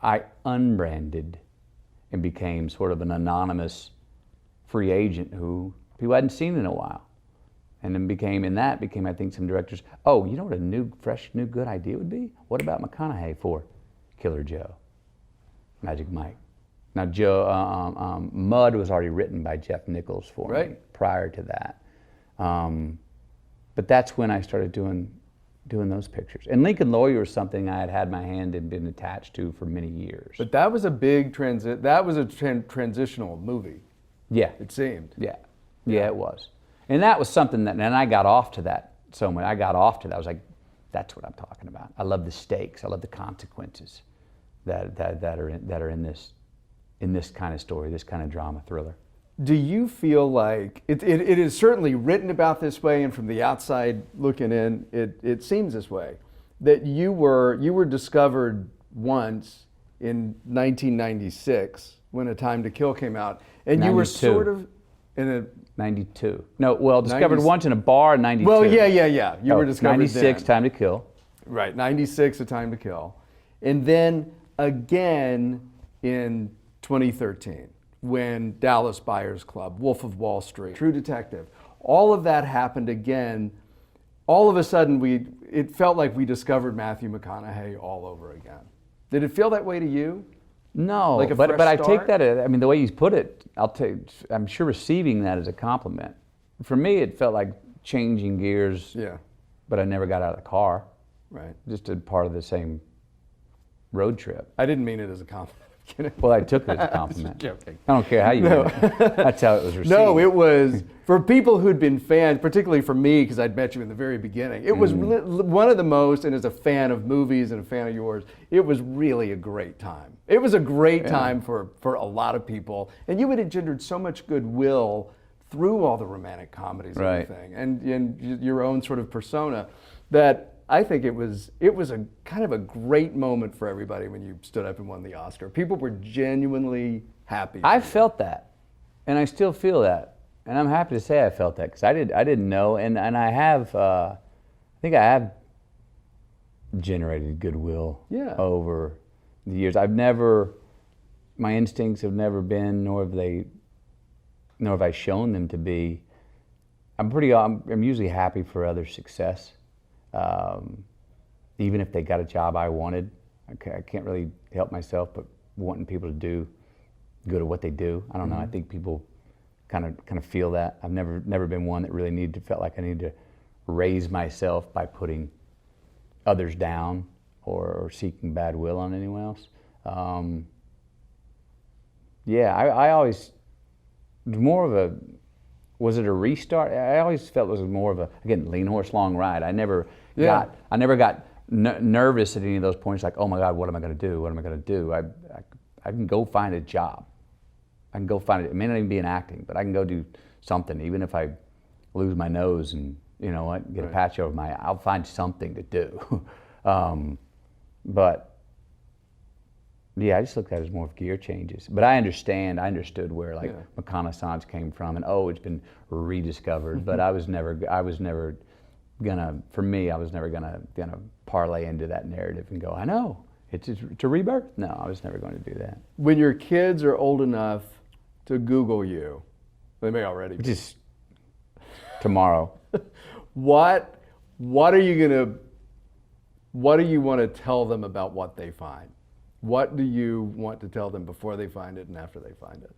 I unbranded and became sort of an anonymous free agent who people hadn't seen in a while. And then became, I think, some directors, oh, you know what a fresh, new good idea would be? What about McConaughey for Killer Joe, Magic Mike? Now, Mud was already written by Jeff Nichols for me prior to that. But that's when I started doing those pictures. And Lincoln Lawyer was something I had my hand and been attached to for many years. But that was a big transitional movie. Yeah. It seemed. Yeah, it was. And that was something that, and I got off to that so much. I was like, that's what I'm talking about. I love the stakes. I love the consequences that are in this kind of story, this kind of drama thriller. Do you feel like, it is certainly written about this way, and from the outside looking in, it seems this way, that you were discovered once in 1996 when A Time to Kill came out, and 92. You were sort of in a... 92. No, well, discovered once in a bar in 92. Well, yeah. You were discovered 96, then. Time to Kill. Right, 96, A Time to Kill. And then again in 2013, when Dallas Buyers Club, Wolf of Wall Street, True Detective, all of that happened again. All of a sudden, it felt like we discovered Matthew McConaughey all over again. Did it feel that way to you? No, like but I take that, I mean, the way you put it, I'm sure receiving that as a compliment. For me, it felt like changing gears, but I never got out of the car. Right. Just a part of the same road trip. I didn't mean it as a compliment. Well, I took it as a compliment. Joking. I don't care how you mean it. That's how it was received. No, it was, for people who'd been fans, particularly for me, because I'd met you in the very beginning, it was one of the most, and as a fan of movies and a fan of yours, it was really a great time. It was a great time for a lot of people, and you had engendered so much goodwill through all the romantic comedies and everything, and your own sort of persona, that I think it was a kind of a great moment for everybody when you stood up and won the Oscar. People were genuinely happy. I felt that, and I still feel that, and I'm happy to say I felt that, because I didn't know, and I have, I think I have generated goodwill Yeah. over the years. My instincts have never been, nor have I shown them to be. I'm usually happy for others' success. Even if they got a job I wanted, I can't really help myself but wanting people to do good at what they do. I don't know. I think people kind of feel that. I've never been one that really felt like I needed to raise myself by putting others down or seeking bad will on anyone else. I always, was it a restart? I always felt it was more of a, again, lean horse, long ride. I never got nervous at any of those points like, oh my God, what am I going to do? What am I going to do? I can go find a job. I can go find it. It may not even be in acting, but I can go do something, even if I lose my nose and, you know what, get a patch over my eye. I'll find something to do. But yeah, I just looked at it as more of gear changes. But I understood where like McConaissance came from, and it's been rediscovered. But I was never gonna parlay into that narrative and go, I know, it's a rebirth. No, I was never going to do that. When your kids are old enough to Google you, they may already be. Just tomorrow. What do you want to tell them about what they find? What do you want to tell them before they find it and after they find it?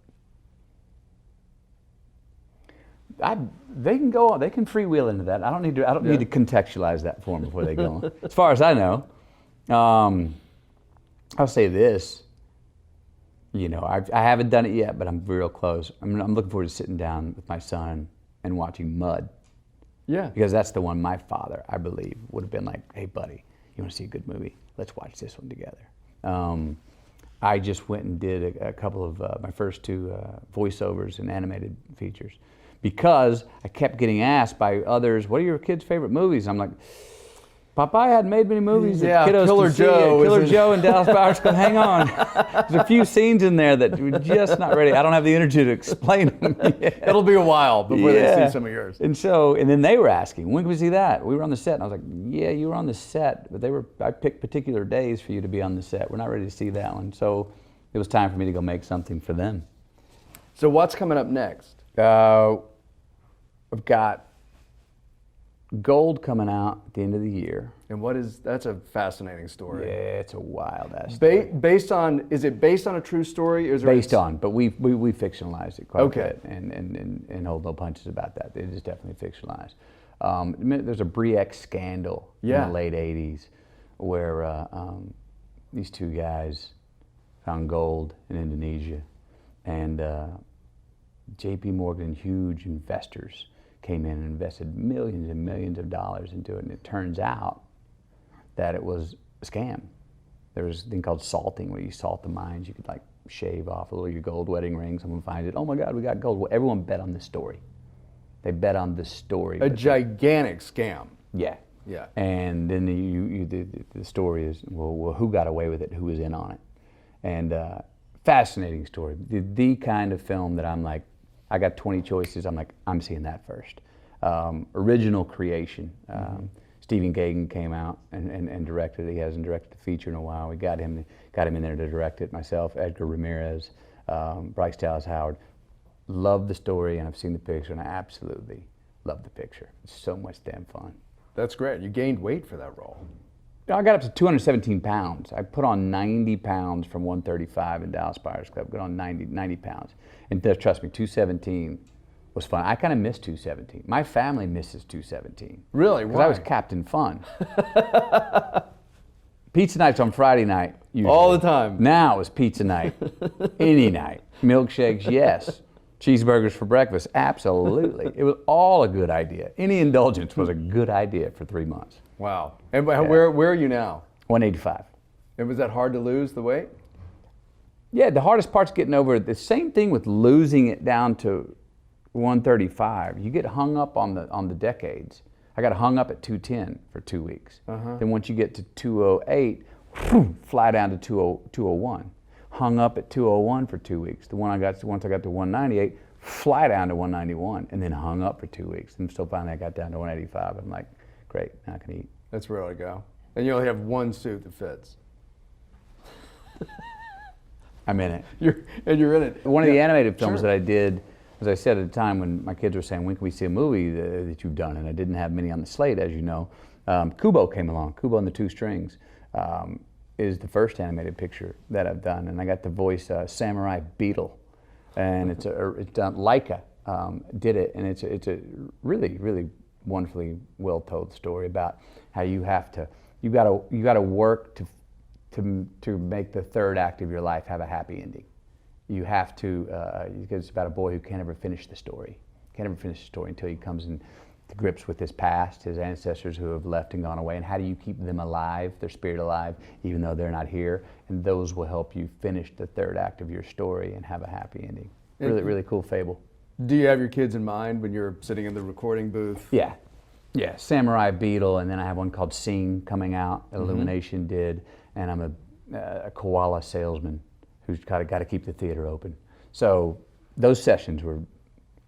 They can freewheel into that. I don't need to contextualize that for them before they go on. As far as I know, I'll say this. You know, I haven't done it yet, but I'm real close. I'm looking forward to sitting down with my son and watching Mud. Yeah. Because that's the one my father, I believe, would have been like, hey, buddy, you want to see a good movie? Let's watch this one together. I just went and did a couple of my first two voiceovers and animated features because I kept getting asked by others, what are your kids' favorite movies? I'm like, Popeye hadn't made many movies that kiddos Killer can see. Joe. Killer Joe and Dallas Buyers Club. Hang on. There's a few scenes in there that we're just not ready. I don't have the energy to explain them yet. It'll be a while before they see some of yours. And then they were asking, when can we see that? We were on the set. And I was like, yeah, you were on the set, but I picked particular days for you to be on the set. We're not ready to see that one. So it was time for me to go make something for them. So what's coming up next? I've got Gold coming out at the end of the year. And that's a fascinating story. Yeah, it's a wild ass story. Is it based on a true story? Or is based on, but we fictionalized it quite a bit and hold no punches about that. It is definitely fictionalized. There's a Briek scandal in the late 80s where these two guys found gold in Indonesia, and JP Morgan, huge investors, came in and invested millions and millions of dollars into it, and it turns out that it was a scam. There was a thing called salting, where you salt the mines. You could like shave off a little of your gold wedding ring. Someone finds it. Oh my God, we got gold. Well, everyone bet on this story. They bet on this story. A gigantic scam. Yeah. Yeah. And then the story is, well, who got away with it? Who was in on it? And fascinating story. The kind of film that I'm like, I got 20 choices. I'm like, I'm seeing that first. Original creation. Stephen Cagle came out and directed it. He hasn't directed a feature in a while. We got him in there to direct it. Myself, Edgar Ramirez, Bryce Dallas Howard. Love the story, and I've seen the picture, and I absolutely love the picture. It's so much damn fun. That's great. You gained weight for that role. I got up to 217 pounds. I put on 90 pounds from 135 in Dallas Buyers Club. Got on 90 pounds. And trust me, 217 was fun. I kind of miss 217. My family misses 217. Really? Because I was Captain Fun. Pizza nights on Friday night. Usually. All the time. Now it's pizza night. Any night. Milkshakes, yes. Cheeseburgers for breakfast, absolutely. It was all a good idea. Any indulgence was a good idea for 3 months. Wow. And where are you now? 185. And was that hard to lose the weight? Yeah, the hardest part's getting over it. The same thing with losing it down to 135. You get hung up on the decades. I got hung up at 210 for 2 weeks. Then once you get to 208, fly down to 201. Hung up at 201 for 2 weeks. Once I got to 198, fly down to 191, and then hung up for 2 weeks. And so finally I got down to 185. I'm like, great, now I can eat. That's where I go. And you only have one suit that fits. I'm in it. You're in it. One of the animated films Sure. that I did, as I said at the time when my kids were saying, when can we see a movie that you've done? And I didn't have many on the slate, as you know. Kubo came along. Kubo and the Two Strings is the first animated picture that I've done. And I got to voice Samurai Beetle. And it's done, Leica did it. And it's a really, really wonderfully well-told story about how you gotta work to make the third act of your life have a happy ending. You have to, because it's about a boy who can't ever finish the story. Can't ever finish the story until he comes to grips with his past, his ancestors who have left and gone away, and how do you keep them alive, their spirit alive, even though they're not here? And those will help you finish the third act of your story and have a happy ending. Really, really cool fable. Do you have your kids in mind when you're sitting in the recording booth? Yeah. Yeah, Samurai Beetle, and then I have one called Sing coming out, Illumination did, and I'm a koala salesman who's got to keep the theater open. So those sessions were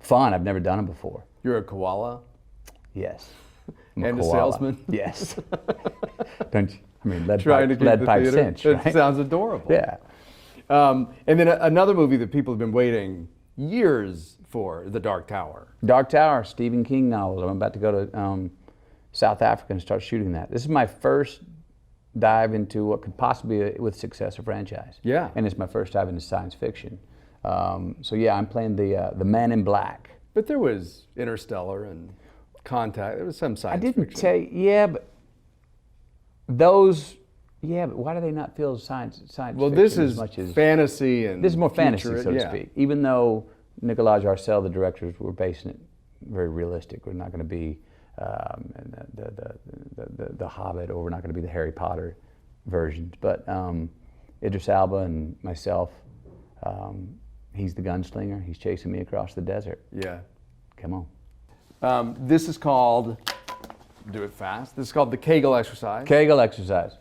fun. I've never done them before. You're a koala? Yes. And a koala. salesman? Yes. Don't you? I mean, lead Trying pipe, to keep lead the pipe theater? cinch, right? It sounds adorable. Yeah. And then another movie that people have been waiting years for, The Dark Tower. Dark Tower, Stephen King novels. I'm about to go to South Africa and start shooting that. This is my first dive into what could possibly be, with success, a franchise. Yeah. And it's my first dive into science fiction. So yeah, I'm playing the Man in Black. But there was Interstellar and Contact. There was some science I didn't fiction. say, yeah, but those, yeah, but why do they not feel science Well, fiction this as is much as fantasy and this is more fantasy, future, so to yeah. speak. Even though Nicolas Jarcel, the directors, were basing it very realistic. We're not going to be the Hobbit, or we're not going to be the Harry Potter versions. But Idris Elba and myself, he's the gunslinger. He's chasing me across the desert. Yeah. Come on. This is called, do it fast, this is called the Cagle exercise. Cagle exercise.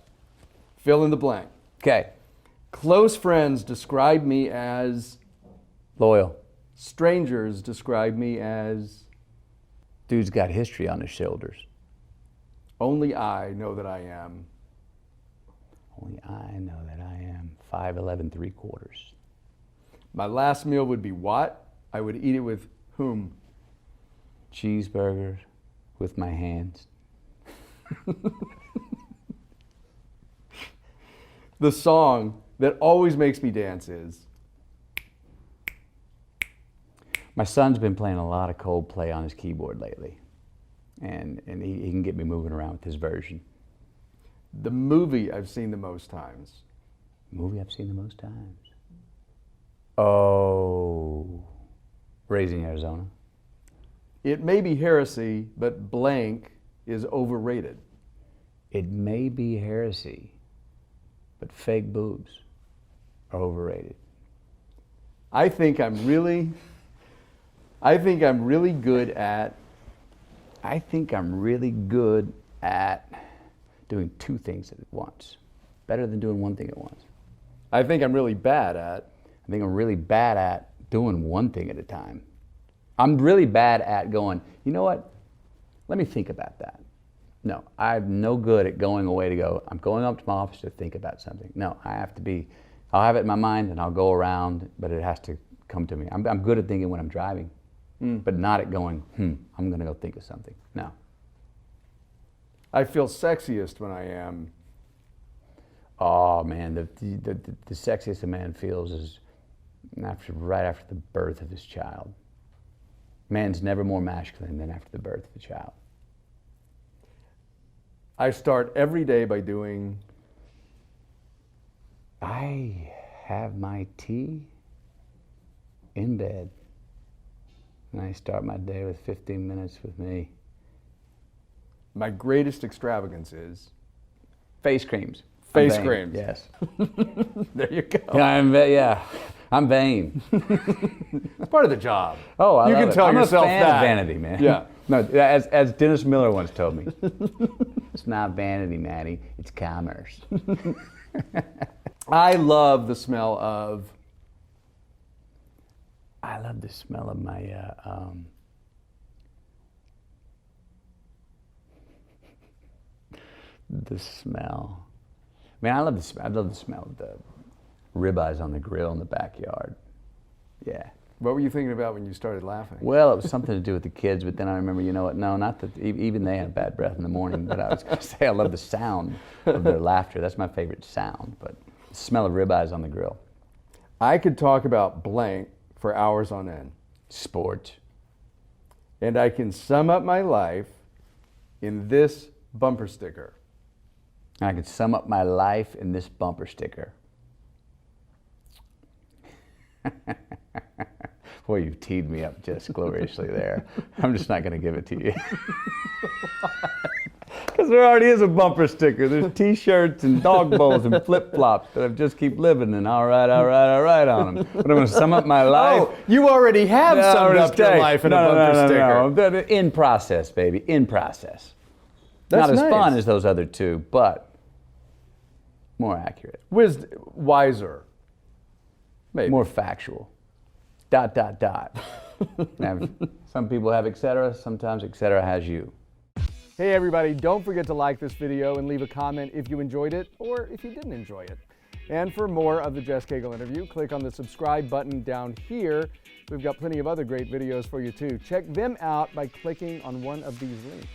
Fill in the blank. Okay. Close friends describe me as, Loyal. strangers describe me as, Dude's got history on his shoulders. only I know that I am. Only I know that I am 5'11" 3/4. My last meal would be what? I would eat it with whom? Cheeseburgers with my hands. The song that always makes me dance is? My son's been playing a lot of Coldplay on his keyboard lately, and he can get me moving around with his version. The movie I've seen the most times. Movie I've seen the most times. Oh, Raising Arizona. It may be heresy, but blank is overrated. It may be heresy, but fake boobs are overrated. I think I'm really good at, doing two things at once. Better than doing one thing at once. I think I'm really bad at, I think I'm really bad at doing one thing at a time. I'm really bad at going, you know what? Let me think about that. No, I'm no good at going away to go, I'm going up to my office to think about something. No, I'll have it in my mind and I'll go around, but it has to come to me. I'm good at thinking when I'm driving, but not at going, I'm gonna go think of something. No. I feel sexiest when I am. Oh man, the sexiest a man feels is right after the birth of his child. Man's never more masculine than after the birth of a child. I start every day by doing, I have my tea in bed, and I start my day with 15 minutes with me. my greatest extravagance is Face creams. face I'm vain. creams. Yes. There you go. Yeah, I'm vain. It's part of the job. Oh, I You love can it. tell I'm yourself a fan that. of vanity, man. Yeah. No, as Dennis Miller once told me, it's not vanity, Matty. It's commerce. I love the smell of, I love the smell of my The smell. Man, I love the smell of the ribeyes on the grill in the backyard. Yeah. What were you thinking about when you started laughing? Well, it was something to do with the kids, but then I remember, you know what? No, not that. Even they had bad breath in the morning. But I was going to say I love the sound of their laughter. That's my favorite sound. But the smell of ribeyes on the grill. I could talk about blank for hours on end. Sports. And I can sum up my life in this bumper sticker. I could sum up my life in this bumper sticker. Boy, you've teed me up just gloriously there. I'm just not going to give it to you. Because there already is a bumper sticker. There's T-shirts and dog bowls and flip-flops that I just keep living in. All right on them. But I'm going to sum up my life. Oh, you already have summed up your life in a bumper sticker. No. In process, baby. In process. That's not as nice. fun as those other two, but more accurate. Wiser. Maybe. More factual. ... Now, some people have et cetera, sometimes et cetera has you. Hey everybody, don't forget to like this video and leave a comment if you enjoyed it or if you didn't enjoy it. And for more of the Jess Cagle interview, click on the subscribe button down here. We've got plenty of other great videos for you too. Check them out by clicking on one of these links.